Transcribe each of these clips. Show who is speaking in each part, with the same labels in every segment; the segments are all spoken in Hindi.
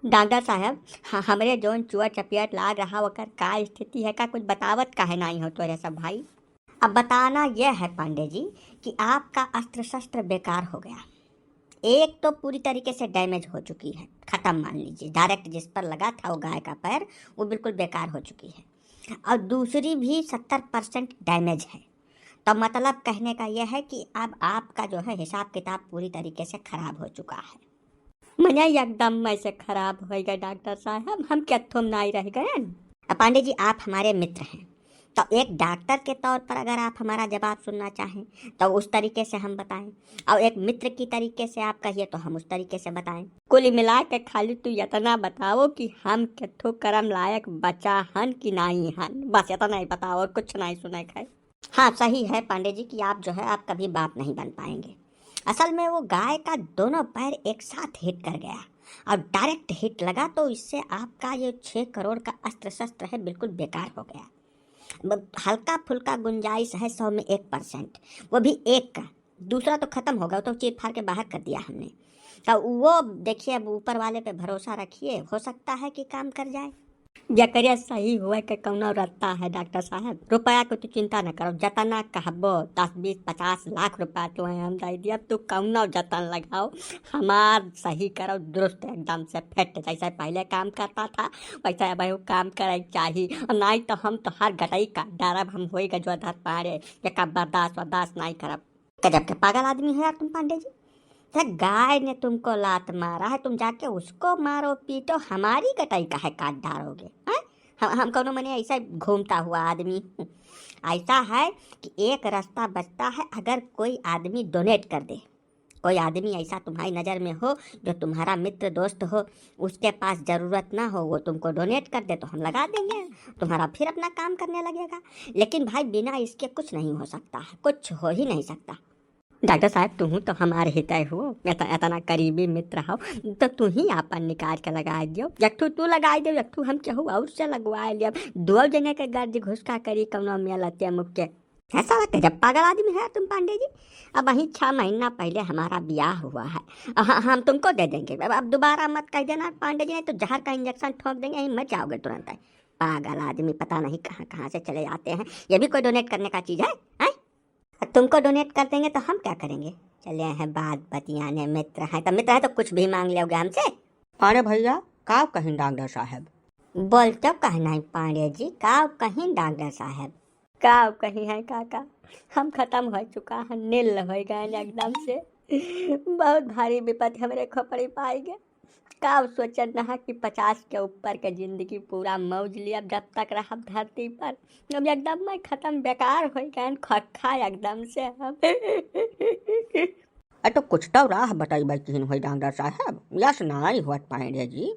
Speaker 1: डॉक्टर साहब, हमरे जोन चुआ चपियट लाग रहा ओकर का स्थिति है, का कुछ बतावत काहे नहीं हो तो सब भाई। अब बताना यह है पांडे जी कि आपका अस्त्र शस्त्र बेकार हो गया। एक तो पूरी तरीके से डैमेज हो चुकी है, खत्म मान लीजिए। डायरेक्ट जिस पर लगा था वो गाय का पैर, वो बिल्कुल बेकार हो चुकी है। और दूसरी भी 70% डैमेज है। तो मतलब कहने का यह है कि अब आपका जो है हिसाब किताब पूरी तरीके से खराब हो चुका है। मजा एकदम में से खराब हो गया डॉक्टर साहब, हम क्या तुम नहीं रह गए। पांडे जी, आप हमारे मित्र हैं, तो एक डॉक्टर के तौर पर अगर आप हमारा जवाब सुनना चाहें तो उस तरीके से हम बताएं, और एक मित्र की तरीके से आप कहिए तो हम उस तरीके से बताएं। कुल मिला के खाली तू इतना बताओ कि हम केथो करम लायक बचा हन कि नहीं हन, बस इतना ही बताओ और कुछ नहीं सुने खाए। हाँ सही है पांडे जी कि आप जो है आप कभी बाप नहीं बन पाएंगे। असल में वो गाय का दोनों पैर एक साथ हिट कर गया और डायरेक्ट हिट लगा, तो इससे आपका ये 6 करोड़ का अस्त्र शस्त्र है बिल्कुल बेकार हो गया। हल्का फुल्का गुंजाइश है 100 में 1%, वो भी एक का। दूसरा तो खत्म होगा, वो तो चीर फाड़ के बाहर कर दिया हमने। तो वो देखिए, अब ऊपर वाले पे भरोसा रखिए, हो सकता है कि काम कर जाए। जकरिया सही हुआ के कौनो रत्ता है डॉक्टर साहब, रुपया को तो चिंता न करो, जतना कहबो 10 20 50 लाख रुपया तो हम दे दिया, तू कौनो जतन लगाओ, हमार सही करो दुरुस्त एकदम से फिट, जैसे पहले काम करता था वैसे अब वो काम करे चाहिए। और नहीं तो हम तो हर गटई का डरब, हम होएगा जो धर पारे एक बर्दाश्त बर्दाश्त नहीं करब। गजब के पागल आदमी है यार तुम पांडे जी। अरे गाय ने तुमको लात मारा है, तुम जाके उसको मारो पीटो, हमारी कटाई का है काट डालोगे हैं? हम कौनो मने ऐसा घूमता हुआ आदमी हूँ। ऐसा है कि एक रास्ता बचता है, अगर कोई आदमी डोनेट कर दे। कोई आदमी ऐसा तुम्हारी नज़र में हो जो तुम्हारा मित्र दोस्त हो, उसके पास ज़रूरत ना हो, वो तुमको डोनेट कर दे तो हम लगा देंगे, तुम्हारा फिर अपना काम करने लगेगा। लेकिन भाई बिना इसके कुछ नहीं हो सकता है, कुछ हो ही नहीं सकता। डॉक्टर साहब, तू तो हमारे हितय हो, इतना करीबी मित्र हो, तो तू ही आपन निकाल के लगा दियो। एकठू तू लगा दियो, एकठू हम केहू और से लगवा लिया, दो जने के गर्ज घुसका करी कौनो मिलते मुक्के। ऐसा लगता है जब पागल आदमी है तुम पांडे जी। अब वहीं 6 महीना पहले हमारा ब्याह हुआ है, हम तुमको दे देंगे। अब दोबारा मत कह देना पांडे जी, नहीं तो जहर का इंजेक्शन ठोक देंगे, यहीं मर जाओगे तुरंत। पागल आदमी पता नहीं कहाँ कहाँ से चले जाते हैं। ये भी कोई डोनेट करने का चीज़ है? तुमको डोनेट कर देंगे तो हम क्या करेंगे? चले हैं बात बतियाने, मित्र हैं तो मित्र है तो कुछ भी मांग लोगे हमसे।
Speaker 2: अरे भैया, का कहीं डॉक्टर साहब?
Speaker 1: बोलते कहना है पांडे जी, काव कहीं डॉक्टर साहब, काव कहीं है काका। हम खत्म हो चुका है, नील हो गए एकदम से। बहुत भारी विपत्ति हमारे खोपड़ी पाई गए। काव सोचन रहा कि 50 के ऊपर के जिंदगी पूरा मौज लिया जब तक रहा धरती पर। अब एकदम मैं खत्म बेकार हो गए, खखा एकदम से हम।
Speaker 2: तो कुछ तो राह बताइए किन हुई डॉक्टर साहब, यस नहीं हुआ पाएंगे जी।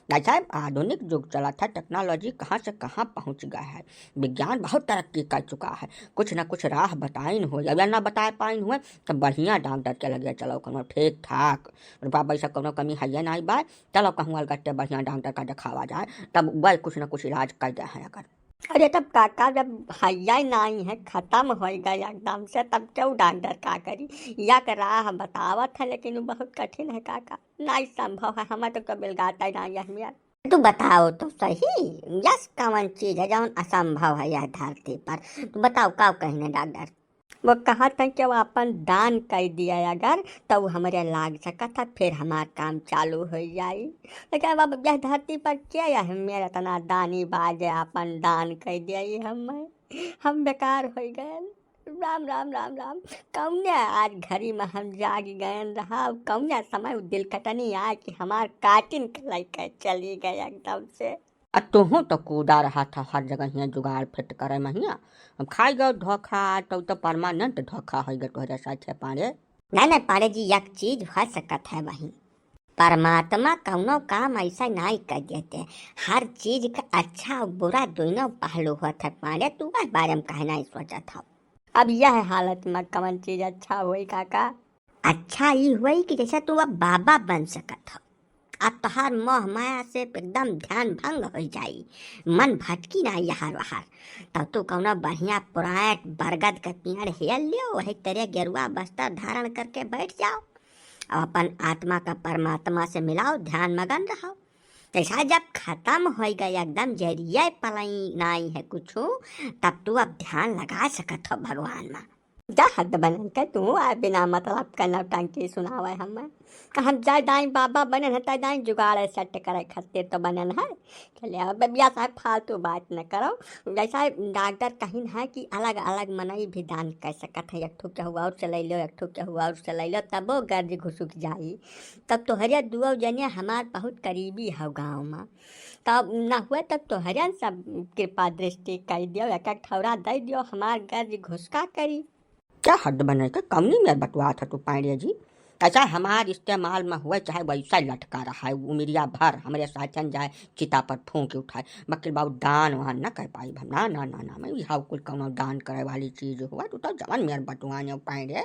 Speaker 2: भाई साहब, आधुनिक युग चला था, टेक्नोलॉजी कहाँ से कहाँ पहुँच गया है, विज्ञान बहुत तरक्की कर चुका है। कुछ ना कुछ राह बताइन हो, अगर ना बता पाइन हुए तो बढ़िया डॉक्टर के लगे चलो, कहो ठीक ठाक रुपया पैसा कोनो कमी है नहीं बा, चलो कहूँ अलगट्टे बढ़िया डॉक्टर का दिखावा जाए, तब वह कुछ ना कुछ इलाज कर दे है। अगर
Speaker 1: अरे तब काका जब हैया नहीं है, खत्म हो गया एकदम से, तब क्यों डॉक्टर का करी? या कर राह बतावत है, लेकिन वो बहुत कठिन है काका, नहीं संभव है, हमें तो कभी गाता ही नहीं है यार। तू बताओ तो सही, यस कौन चीज है जौन असंभव है यह धरती पर? तू बताओ का कहने डॉक्टर। वो कहा था कि वो अपन दान कर दिया अगर तो वो हमारे लाग सका था, फिर हमारा काम चालू हो जाई। लेकिन अब यह धरती पर क्या है, मेरा तना दानी बाजे अपन दान कर दिया, हम बेकार हो गए। राम राम राम राम। कौने आज घड़ी में हम जाग गए रहा, कौने समय वो दिल कटनी आए कि हमार काटिन के लेकर चली गए एकदम से।
Speaker 2: तुहू तो कूदा रहा था हर जगह हियाँ जुगाड़ फिट करे महिया, हम खाई गए धोखा, तो परमानेंट धोखा हो गए तोहरे साथे पारे।
Speaker 1: नहीं पारे जी, एक चीज हो सकत है वही, परमात्मा कौनो काम ऐसा नहीं कर देते। हर चीज का अच्छा और बुरा दोनों पहलू होता है पारे, तू इस बारे में कहना ही सोचा था। अब यह हालत में कौन चीज अच्छा हुई काका? अच्छा ही हुई कि जैसे तू अब बाबा बन सकत हो, अब तोहार मोह माया से एकदम ध्यान भंग हो जाई, मन भटकी ना यहाँ वहार। तब तू कौनो बढ़िया पुराट बरगद का पेड़ हेल लियो, वही तेरे गेरुआ बस्तर धारण करके बैठ जाओ और अपन आत्मा का परमात्मा से मिलाओ, ध्यान मगन रहो। ऐसा जब खत्म हो गई एकदम जरिए पलाई नहीं है कुछ, तब तू अब ध्यान लगा सकत हो भगवान में। जा हद बनन के तू आ बिना मतलब का नौटंकी सुनावे हमें। हम जाय दाई बाबा बनन है ताई दाई जुगाड़ सेट करे खातिर तो बनन है। चले अब बिया साहब फालतू बात न करो। जैसा डॉक्टर कहीं है कि अलग अलग मनई भी दान कर सकत है, एक ठो के हुआ और चलै लो, एक ठो के हुआ और चलै लो, तबो गर्ज घुसुक जाई। तब तो हरिया दुआ जनिया हमार बहुत करीबी है गाँव में, तब न हुए तब तो हरियन सब कृपा दृष्टि कर दियो, एक एक ठौरा दे दियो, हमार गर्ज घुसका करी।
Speaker 2: क्या हद बने के कमनी में बटुआ था तू पांडे जी। ऐसा हमार इस्तेमाल में हुए चाहे वैसा लटका रहा है उमिरिया भर हमारे साचन जाए चिता पर फूंक के उठाए, बकील बाबू दान वान न कर पाई हम ना ना ना ना मैं यहाँ कुल कौनो दान करे वाली चीज हुआ तू तो जवन मेर बटुआ ने पांडे।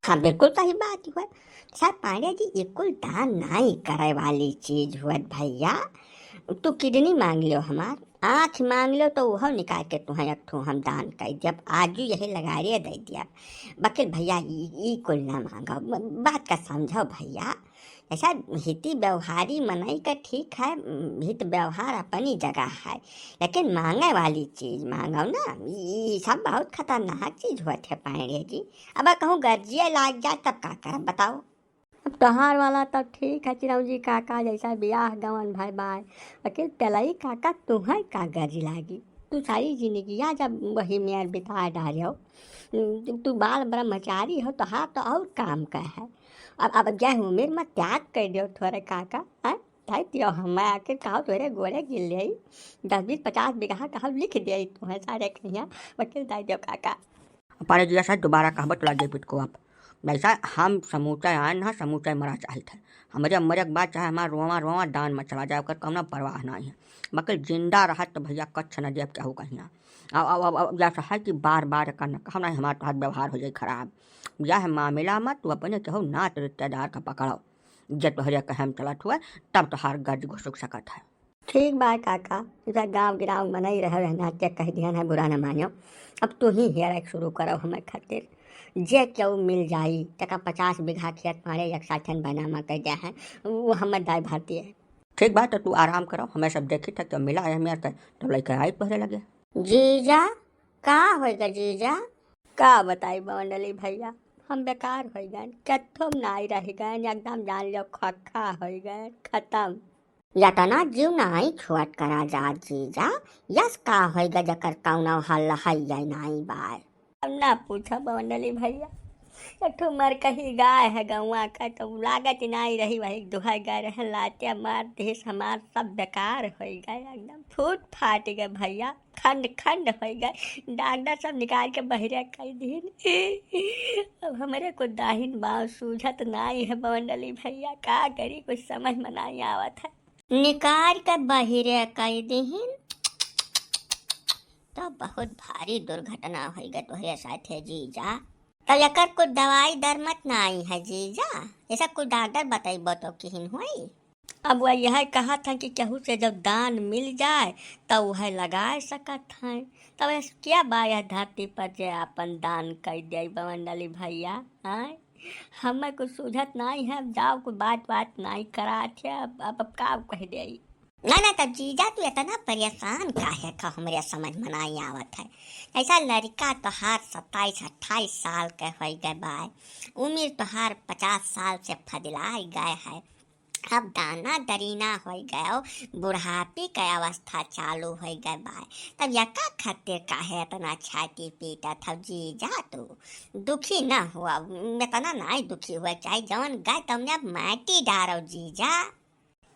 Speaker 1: हाँ बिल्कुल सही बात हुआ साहब पांडे जी, ये कुल दान नहीं करे वाली चीज हुआ भैया। तू किडनी मांग लो, हमार आँख मांग लो तो वह निकाल के तुम्हें एक ठो हम दान कर दिया, आज यही लगा रे दे दिया। बकील भैया ई कुल ना मांगो, बात का समझो भैया। ऐसा हिती व्यवहारी मनई का ठीक है, हित व्यवहार अपनी जगह है, लेकिन मांगे वाली चीज मांगो ना, ये सब बहुत खतरनाक चीज हुआ थे पांडे जी। अब कहूँ गर्जिए लाग जाए तब का करब बताओ। अब तोहार वाला तो ठीक है चिरौजी काका जैसा बियाह गवन भाई बाय, लेकिन तेलई काका तुम्हें का गर्ज लागी। तू सारी जिंदगियाँ जब वही में बिता डालो, तू बाल ब्रह्मचारी हो तो हाँ तो और काम का है। अब जय उम्र में त्याग कर दियो थोड़े काका है, ताई दियो हम आके कहो थोड़े गोड़े गिर ले 10-20-50 बीघा कहो लिख दे तुम्हें सारे कहिया, वकील दाई दियो काका।
Speaker 2: पांडे जी ऐसा दोबारा कहबत लगे पिट को आप वैसा हम समूचा आन ना समूचा मरा चाहत है हमारे मरे के बाद चाहे हमारा रोवा रोवा दान में चला जाए ओकर कौना परवाह नहीं है, मगर जिंदा रहा तो भैया कच्छ न देव केहू कहीं। अब जैसा है कि बार बार करना कहना नहीं हमारे तो हाथ व्यवहार हो जाए खराब, यह मामला में तू अपने केहू नात रिश्तेदार का पकड़ो, जब तोहरे कहम चलत हुआ तब तोहार गर्ज घुसुक सकत है।
Speaker 1: ठीक बात काका, इधर गाँव गिराव में नहीं रहे रहना क्या कह दिया है, बुरा न मानो। अब तू ही हेयर शुरू करो हमें खातिर, जे क्यों मिल जाई तका 50 बीघा खेत मारे एक साथन बना मा कह दिया है, वो हमें दाई भारती है।
Speaker 2: ठीक बात है तू आराम करो, हमें सब देखी था तो मिला है मेरे तो लेकर आई पहले लगे।
Speaker 1: जीजा का होगा जीजा, का बताई बंडली भैया, हम बेकार हो गए, कथो नहीं रह गए, एकदम जान लो खखा हो गए खत्म। यतना जीव नहीं छुअट करा जा जीजा, यस का होगा जकर कौना हल है नहीं बाय। अब ना पूछो बंडली भैया, एकठो मर कही गाय है गौवा का तो लागत नहीं रही, वही दुहा गाय रहे लाते मार देश हमार सब बेकार हो गए, एकदम फूट फाट गए भैया, खंड खंड हो गए, डॉक्टर सब निकाल के बहिरे कर दिन। अब हमारे को दाहिन बाँव सूझत नहीं है बंडली भैया, का करी कुछ समझ में नहीं आवत है। निकाल के बहिरे कर दीन तो बहुत भारी दुर्घटना हो गई तोहरे साथे जीजा। तो एकर कुछ दवाई दरमत नहीं है जीजा, ऐसा कुछ डॉक्टर बताइबो तो किहन हुई। अब वह यह कहा था कि केहू से जब दान मिल जाए तो वह लगा सकत है, तब ऐसा क्या बाया धरती पर जे अपन दान कर दे बंडली भैया हैं। हमें कुछ सूझत नहीं है, अब जाओ कोई बात नहीं करा थे, अब का कह दे ना ना। तब जीजा तू इतना परेशान काहे का हमरे समझ में नहीं आवत है। ऐसा लड़का तोहार 27-28 साल के हो गए बाय, उम्र तोहार 50 साल से फदिलाई गए है, अब दाना दरीना हो गए, बुढ़ापी के अवस्था चालू हो गए बाय, तब यका खातिर काहे इतना छाती पीटा था जीजा। तू दुखी ना हुआ, इतना नहीं दुखी हुआ, चाहे जवन गए तुमने अब माटी डारो जीजा।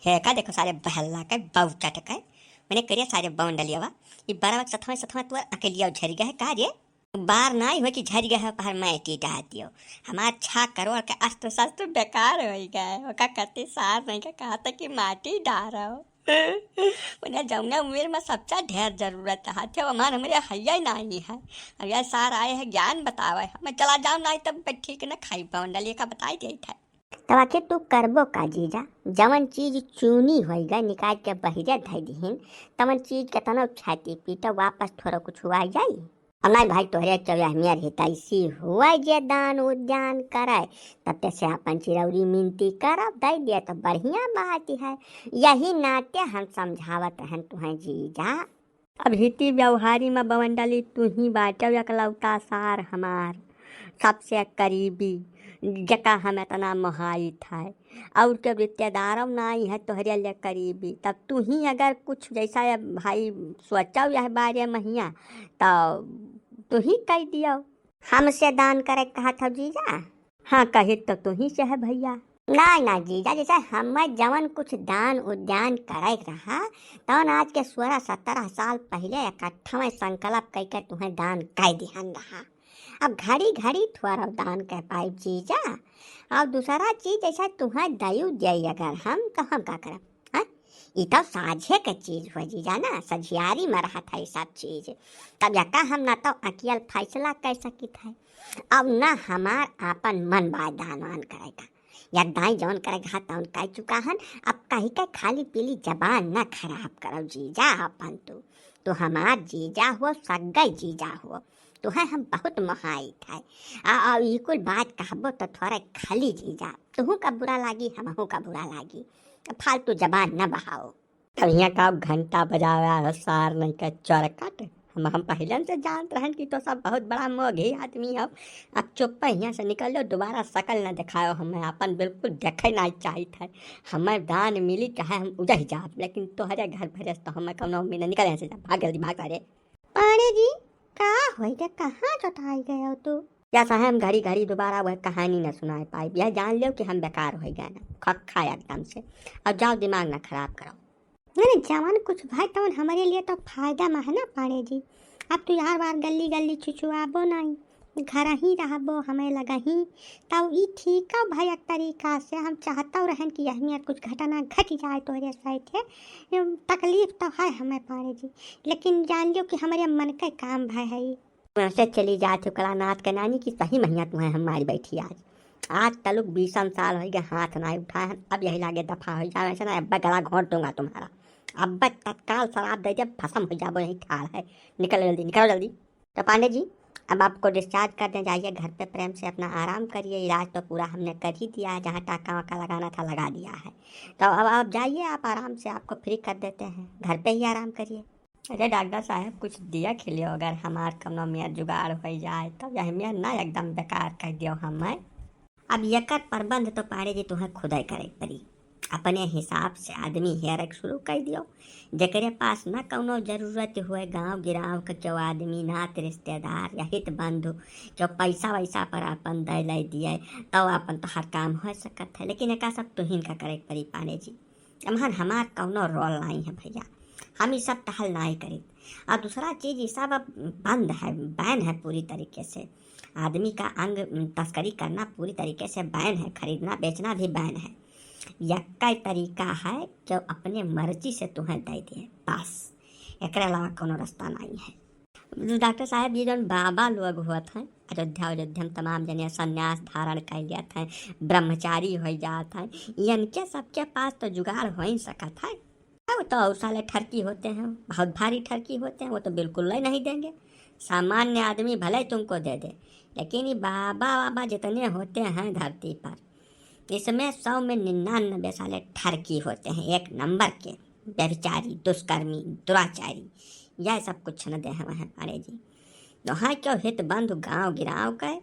Speaker 1: है का देखो सारे बहल्ला के बहु चटक है, मैंने करिए सारे बंडलिया ये बड़ा सथवा तू अकेलिया झर गया है का रे, बार नहीं हो कि झर गया है पर मैं टीटा दियो, हमार 6 करोड़ के अस्त्र शस्त्र बेकार हो गए, ओका कते सार नहीं का कहा था कि माटी डारो। उन्हें जमुना उम्र में सबसे ढेर जरूरत है, हमारे हमारे हैया नहीं है, अब यह सार आए हैं ज्ञान बतावे, मैं चला जाऊँ नहीं तब ठीक न खाई बंडलिया का बताई दे था। तब आखिर तू करबो का जीजा, जवन चीज चूनी हो गए निकाल के बहिरे धै दीहिन, तवन चीज के तना छाती पीटा वापस थोड़ा कुछ हुआ जाई। अब नहीं भाई तोहरे चौया मेर हितैषी हुआ जे दान उद्यान कराए तब ते से अपन चिरौरी मिनती करब दे दिए तो बढ़िया बात है। यही नाते हम समझावत रहन तुम्हें जीजा। अब हिती व्यवहारी में बवंडली तू ही बाटो एकलौता सार हमार सबसे करीबी जका हम इतना मोहाइट है और के रिश्तेदारों नहीं है तोहरे लिए करीबी। तब तू ही अगर कुछ जैसा है भाई सोचो यह बारे महिया तो तू ही कह दियो हमसे दान करे कहा था जीजा। हाँ कहे तो तू ही से है भैया। ना जीजा जैसे हम जवन कुछ दान उद्यान करे रहा तवन आज के 16-17 साल पहले इकट्ठा में संकल्प कह कर तुम्हें दान कह दिहन रहा। अब घड़ी घड़ी थोड़ा दान कर पाए जीजा। और दूसरा चीज ऐसा तुम्हें दयु दे अगर हम तो हम का करब। हाँ ये तो साझे के चीज हो जीजा ना सझियारी में रहा था ये सब चीज। तब यका हम ना तो अकेल फैसला कर सकी थे अब ना हमार आपन मन बाय दान वान करेगा या दाई जौन करेगा तौन कह चुका हन। अब कहीं का खाली पीली जबान ना खराब करो जीजा अपन तो हमार जीजा हो सगई जीजा हो तो है हम बहुत मोहाइट है। और ये कुल बात कहबो तो थोड़ा खाली जीजा तुहू का बुरा लागी हमहू का बुरा लागी फालतू जबान न बहाओ। तब यहाँ का घंटा बजावा सार नहीं का चौरकट हम पहले से जानते रहन कि तो सब बहुत बड़ा मोघी आदमी हो। अब चुप यहाँ से निकल लो दोबारा शकल न दिखाओ हमें अपन बिल्कुल देखे ना चाहिए है। हमें दान मिली चाहे हम उजह जाब लेकिन तोहरे घर भरे तो हमें कौन उम्मीद निकल यहाँ से भाग जल्दी भाग अरे पानी जी का हो गया कहाँ चटाई गए हो तू। जैसा है हम घड़ी घड़ी दोबारा वह कहानी न सुना पाए यह जान लो कि हम बेकार हो गए ना खक्खा एकदम से। अब जाओ दिमाग ना खराब करो। नहीं जवान कुछ भाई तो हमारे लिए तो फायदा में है ना पाड़े जी। अब तो यार बार गली गली छुछुआबो नहीं घर ही रहबो हमें लगा ही तब ये ठीक है भाई एक तरीका से हम चाहता रहन कि अहमियत कुछ घटना घट जाए तो साइड है तकलीफ तो है हमें पाड़े जी लेकिन जान लो कि हमारे मन का काम भाई है वैसे चली जाते कलानाथ के नानी की सही महिया तुम्हें हमारी बैठी आज तलुक 20 साल हो गए हाथ ना उठाए अब यही लागे दफा हो जाए ऐसा ना अब्बा गला घोंट दूंगा तुम्हारा। अब्बा तत्काल शराब दे दे भसम हो जाबो यही ठाल है निकलो जल्दी। तो पांडे जी अब आपको डिस्चार्ज करने जाइए घर पे प्रेम से अपना आराम करिए। इलाज तो पूरा हमने कर ही दिया है जहाँ टाका वाका लगाना था लगा दिया है तो अब आप जाइए आप आराम से आपको फ्री कर देते हैं घर पे ही आराम करिए। अरे डॉक्टर साहब कुछ दिया खिलियो अगर हमार कमनो में जुगाड़ हो जाए तो यह में ना एकदम बेकार कर दियो हमें। अब यकर प्रबंध तो पाड़े जी तुम्हें खुद ही करे पड़ी अपने हिसाब से आदमी हेरक शुरू कर दियो जकरे पास न कौनो जरूरत हुए गांव गिराव के जो आदमी नात रिश्तेदार या हित बंधु जो पैसा वैसा पर अपन दे ले दिए तो अपन तो हर काम हो सकत है लेकिन एक सब तुहिन का करे पड़ी पाड़े जी। अमहन हमार कौनो रोल नहीं है भैया हम ये सब टहल नहीं करी। और दूसरा चीज़ ये सब अब बंद है बैन है पूरी तरीके से आदमी का अंग तस्करी करना पूरी तरीके से बैन है खरीदना बेचना भी बैन है। यक्का तरीका है जो अपने मर्जी से तुम्हें दे दिए बस एक अलावा कोनो रास्ता नहीं है। डॉक्टर साहब ये जो बाबा लोग हुआ था अयोध्या में तमाम जने संन्यास धारण कर लिया था ब्रह्मचारी हो जाता है इनके सबके पास तो जुगाड़ हो ही सकता है। वो तो और साले ठरकी होते हैं बहुत भारी ठरकी होते हैं वो तो बिल्कुल ही नहीं देंगे। सामान्य आदमी भले तुमको दे दे लेकिन ये बाबा जितने होते हैं धरती पर इसमें 100 में 99 साले ठरकी होते हैं एक नंबर के व्यभिचारी दुष्कर्मी दुराचारी यह सब कुछ न दे वहाँ पाड़े जी। तो हाँ क्यों हित बंधु गाँव गिराव के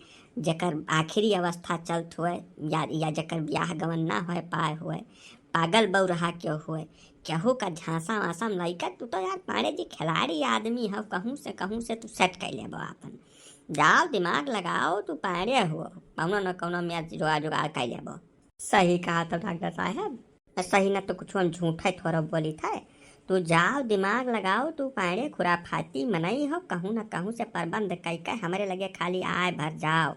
Speaker 1: जकर आखिरी अवस्था चलत हुए या जकर ब्याह गमन ना हो पाए हुए पागल बऊ रहा क्यों हुए केहू का झांसा वासा लैका तू तो यार पाड़े जी खिलाड़ी आदमी हो कहूँ से तू सेट कर लेबो अपन जाओ दिमाग लगाओ तू पाड़े हो कौनो न कौनो में जुगाड़ कर लेबो। सही कहा तो डॉक्टर साहब सही न तो कुछ हम झूठा थोड़ा बोली था तू जाओ दिमाग लगाओ तू पाड़े खुराफाती मनई हो कहूँ न कहूँ से प्रबंध कई के हमारे लगे खाली आए भर जाओ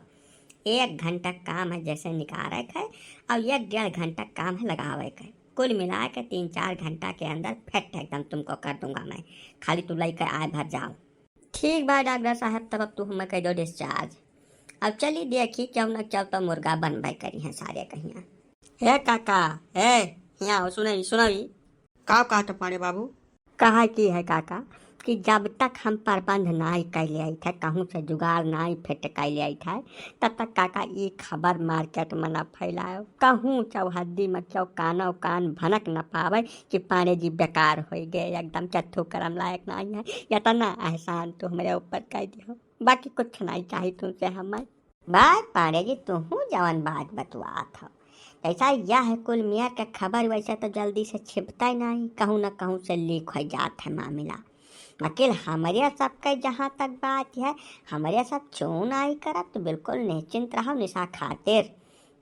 Speaker 1: 1 घंटा काम है जैसे निकारे है और 1-1.5 घंटा काम है लगावे के कुल मिला के 3-4 घंटा के अंदर फिट एकदम तुमको कर दूंगा मैं खाली तू लेकर आए भर जाओ। ठीक बा डॉक्टर साहब तब अब तू हमें कह दो डिस्चार्ज। अब चली देखी क्यों न क्यों तो मुर्गा बनवाई करी हैं सारे कहिया। हे काका हे यहाँ सुनई का तो पाड़े बाबू कहा की है काका कि जब तक हम प्रबंध नाई कैले आई थे, कहूँ से जुगाड़ नाई फिट कैले आई थे, तब तक काका ये खबर मार्केट में न फैलायो, कहूँ चौहद्दी में क्यों कानो कान भनक न पावे कि पांडे जी बेकार हो गए, एकदम चत्थू करम लायक नहीं है। इतना एहसान तो हमारे ऊपर कह दियो, बाकी कुछ नहीं चाहिए तुमसे हमें। बात पांडे जी तुहू जवन बात बतुआत हो, ऐसा यह है कुल मियाँ का खबर वैसे तो जल्दी से छिपता ही नहीं, कहूँ न कहूँ से लीक हो जात है मामला। वकील हमारे सबका जहाँ तक बात है, हमारे सब चोन आई करत तो बिल्कुल निश्चिंत रहो निशा खातिर।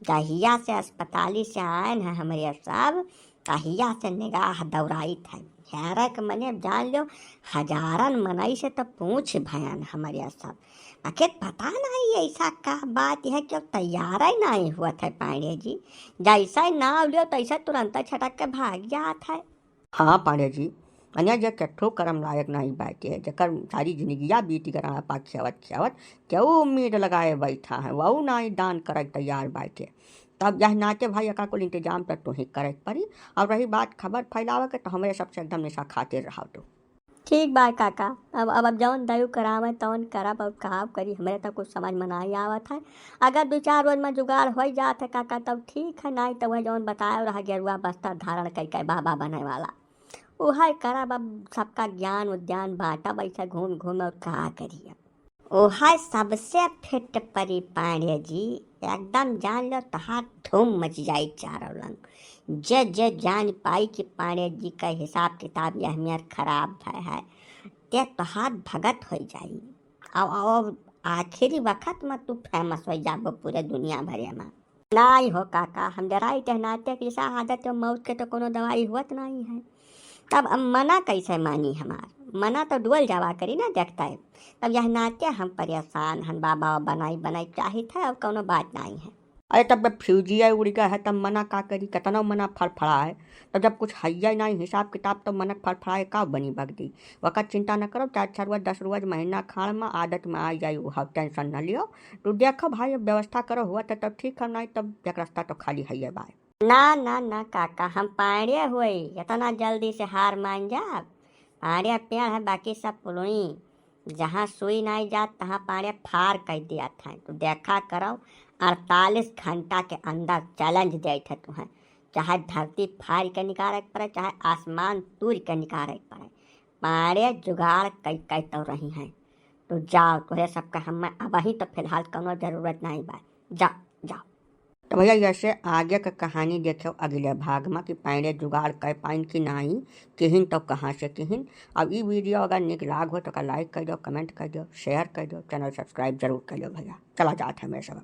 Speaker 1: दहिया से अस्पताली से आए हैं हमारे सब, तहिया से निगाह दौड़ाई थे, हेरा के मने जान लो हजारन मनई से तो पूछ भयान हमारे सब। आखिर पता नहीं ऐसा का बात है क्यों तैयार ही नहीं हुआ था पांडे जी, जैसा ही नाव लियो तैसा तुरंत छटक के भाग जात है।
Speaker 2: हाँ पांडे जी, अनिया जे कट्ठो करम लायक नहीं बाटे, जकर सारी जिंदगिया बीत गरा पा खियावत खियावत क्यों उम्मीद लगाए बैठा है, वह नहीं दान करे तैयार बाटे। तब यह नाते भाई का कुल इंतजाम तक तो ही करे पड़ी। और रही बात खबर फैलावे के, तो हमारे सबसे एकदम निशा खातिर रहा तो
Speaker 1: ठीक बा काका, अब जौन दयु करावे तौन करब, अब कहाव करी हमारे तो कुछ समझ में नहीं आवत है। अगर 2-4 रोज में जुगाड़ हो जात है काका तब ठीक है, नहीं तो वह जौन बताया रहा गेरुआ बस्ता धारण करके बाबा बने वाला वह करब। अब सबका ज्ञान उद्यान बांटब ऐसा घूम घूम और कहा करिए, ओह सबसे फिट परी पांडे जी, एकदम जान लो तहार धूम मच जाई चारों रंग। जे जे जान पाई कि पांडे जी का हिसाब किताब यह मेर खराब है ते तहार भगत हो जाई। अब आखिरी वक्त में तू फेमस हो जाब पूरे दुनिया भरे में। नहीं हो काका, हम डराई टहनाते कि जैसा आदत मौत के तो कोनो दवाई हुआ नहीं है, तब अब मना कैसे मानी हमार, मना तो डुअल जावा करी ना देखता है। तब यह नाते हम परेशान हन बाबा बनाई बनाई चाहिए था, अब कोनो बात नहीं है।
Speaker 2: अरे तब फ्यूजिया उड़ गया है, तब मना का करी, कितना मना फड़फड़ा है। तब जब कुछ हैया ही नहीं हिसाब किताब, तो मनक फड़फड़ाए का बनी भगदी। वक़्त चिंता न करो, 4 रोज 10 रोज महीना खाड़ में आदत में आ जाई, वो टेंशन न लियो। तो देखो भाई अब व्यवस्था करो, हुआ तो तब ठीक है, नहीं तब एक रास्ता तो खाली है बाय।
Speaker 1: ना ना ना काका, हम पाड़े हुए इतना जल्दी से हार मान जा। पाड़े पेड़ है, बाकी सब पुलुई, जहाँ सुई नहीं जात तहाँ पाड़े फार कर दिया था। तो देखा करो 48 घंटा के अंदर चैलेंज दे थे तुम्हें, चाहे धरती फाड़ के निकाले पड़े, चाहे आसमान तूर के निकाले पड़े, पाड़े जुगाड़ कई कई तो रही हैं। तो जाओ, तुम्हें सबका हमें अब ही तो फिलहाल कोनो जरूरत नहीं बा, जाओ जाओ।
Speaker 2: तो भैया जैसे आगे का कहानी देखो अगले भाग में कि पांडे जुगाड़ कर पाइन कि नहीं, किहिन तो कहाँ से किहिन। अब ये वीडियो अगर निक लाग हो तो लाइक कर दो, कमेंट कर दो, शेयर कर दो, चैनल सब्सक्राइब जरूर कर दो भैया। चला जाते हैं मेरे सब।